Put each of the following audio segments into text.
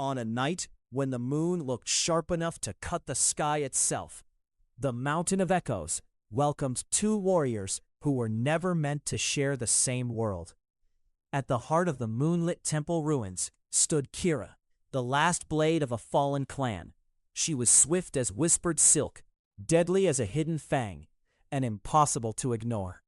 on a night when the moon looked sharp enough to cut the sky itself, the Mountain of Echoes welcomed two warriors who were never meant to share the same world. At the heart of the moonlit temple ruins stood Kira, the last blade of a fallen clan. She was swift as whispered silk, deadly as a hidden fang, and impossible to ignore.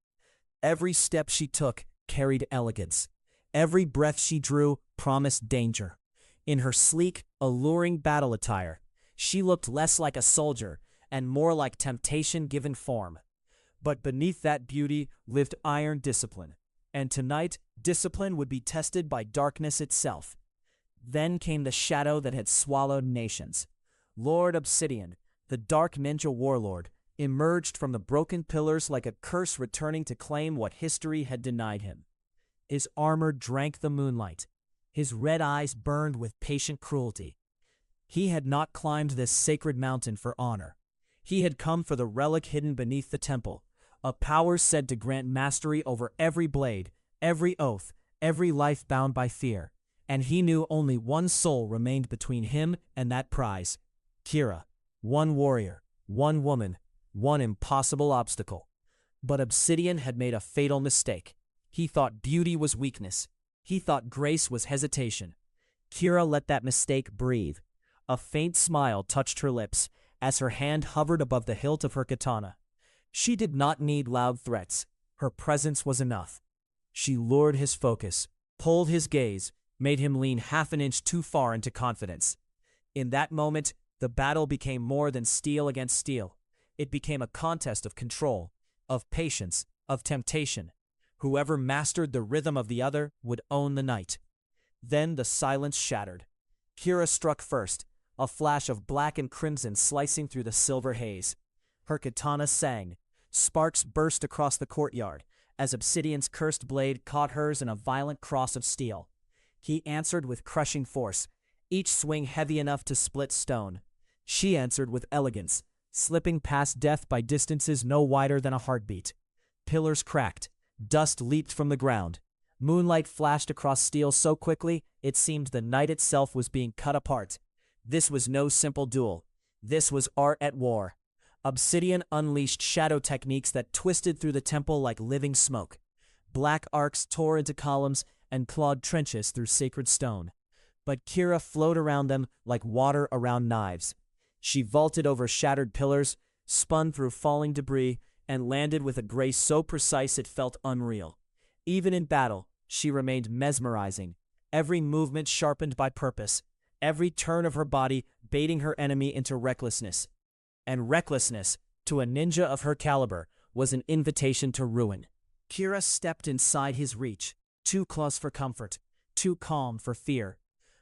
Every step she took carried elegance. Every breath she drew promised danger. In her sleek, alluring battle attire, she looked less like a soldier and more like temptation given form. But beneath that beauty lived iron discipline, and tonight discipline would be tested by darkness itself. Then came the shadow that had swallowed nations. Lord Obsidian, the dark ninja warlord, emerged from the broken pillars like a curse returning to claim what history had denied him. His armor drank the moonlight. His red eyes burned with patient cruelty. He had not climbed this sacred mountain for honor. He had come for the relic hidden beneath the temple, a power said to grant mastery over every blade, every oath, every life bound by fear. And he knew only one soul remained between him and that prize. Kira, one warrior, one woman, one impossible obstacle. But Obsidian had made a fatal mistake. He thought beauty was weakness. He thought grace was hesitation. Kira let that mistake breathe. A faint smile touched her lips as her hand hovered above the hilt of her katana. She did not need loud threats. Her presence was enough. She lured his focus, pulled his gaze, made him lean half an inch too far into confidence. In that moment, the battle became more than steel against steel. It became a contest of control, of patience, of temptation. Whoever mastered the rhythm of the other would own the night. Then the silence shattered. Kira struck first, a flash of black and crimson slicing through the silver haze. Her katana sang. Sparks burst across the courtyard as Obsidian's cursed blade caught hers in a violent cross of steel. He answered with crushing force, each swing heavy enough to split stone. She answered with elegance, slipping past death by distances no wider than a heartbeat. Pillars cracked. Dust leaped from the ground. Moonlight flashed across steel so quickly it seemed the night itself was being cut apart. This was no simple duel. This was art at war. Obsidian unleashed shadow techniques that twisted through the temple like living smoke. Black arcs tore into columns and clawed trenches through sacred stone. But Kira flowed around them like water around knives. She vaulted over shattered pillars, spun through falling debris, and landed with a grace so precise it felt unreal. Even in battle, she remained mesmerizing, every movement sharpened by purpose, every turn of her body baiting her enemy into recklessness. And recklessness, to a ninja of her caliber, was an invitation to ruin. Kira stepped inside his reach, too close for comfort, too calm for fear.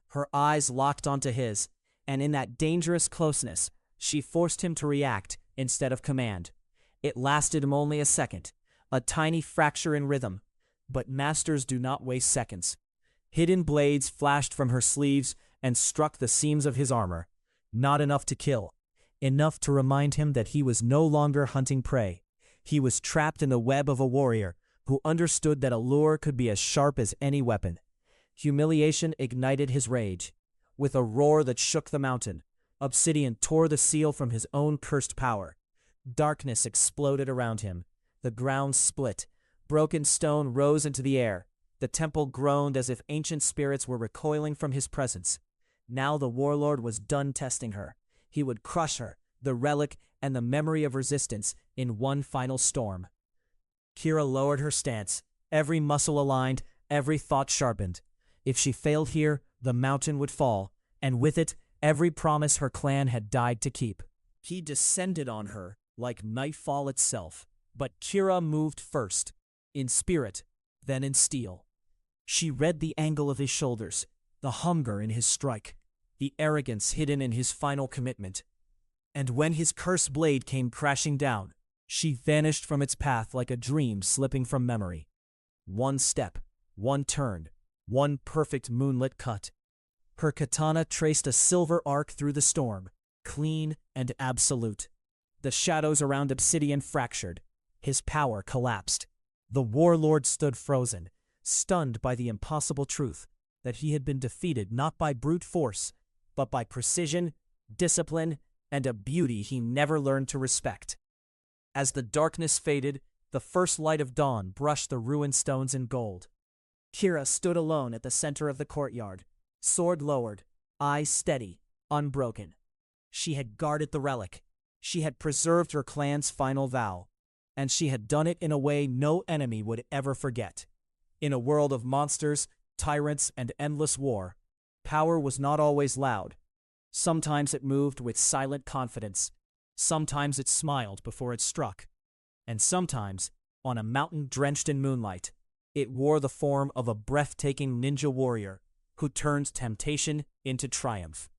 Her eyes locked onto his, and in that dangerous closeness, she forced him to react instead of command. It lasted him only a second, a tiny fracture in rhythm, but masters do not waste seconds. Hidden blades flashed from her sleeves and struck the seams of his armor. Not enough to kill, enough to remind him that he was no longer hunting prey. He was trapped in the web of a warrior who understood that a lure could be as sharp as any weapon. Humiliation ignited his rage. With a roar that shook the mountain, Obsidian tore the seal from his own cursed power. Darkness exploded around him. The ground split. Broken stone rose into the air. The temple groaned as if ancient spirits were recoiling from his presence. Now the warlord was done testing her. He would crush her, the relic and the memory of resistance, in one final storm. Kira lowered her stance, every muscle aligned, every thought sharpened. If she failed here, the mountain would fall, and with it, every promise her clan had died to keep. He descended on her like nightfall itself, but Kira moved first, in spirit, then in steel. She read the angle of his shoulders, the hunger in his strike, the arrogance hidden in his final commitment. And when his cursed blade came crashing down, she vanished from its path like a dream slipping from memory. One step, one turn, one perfect moonlit cut. Her katana traced a silver arc through the storm, clean and absolute. The shadows around Obsidian fractured. His power collapsed. The warlord stood frozen, stunned by the impossible truth that he had been defeated not by brute force, but by precision, discipline, and a beauty he never learned to respect. As the darkness faded, the first light of dawn brushed the ruined stones in gold. Kira stood alone at the center of the courtyard, sword lowered, eyes steady, unbroken. She had guarded the relic. She had preserved her clan's final vow. And she had done it in a way no enemy would ever forget. In a world of monsters, tyrants, and endless war, power was not always loud. Sometimes it moved with silent confidence. Sometimes it smiled before it struck. And sometimes, on a mountain drenched in moonlight, it wore the form of a breathtaking ninja warrior who turned temptation into triumph.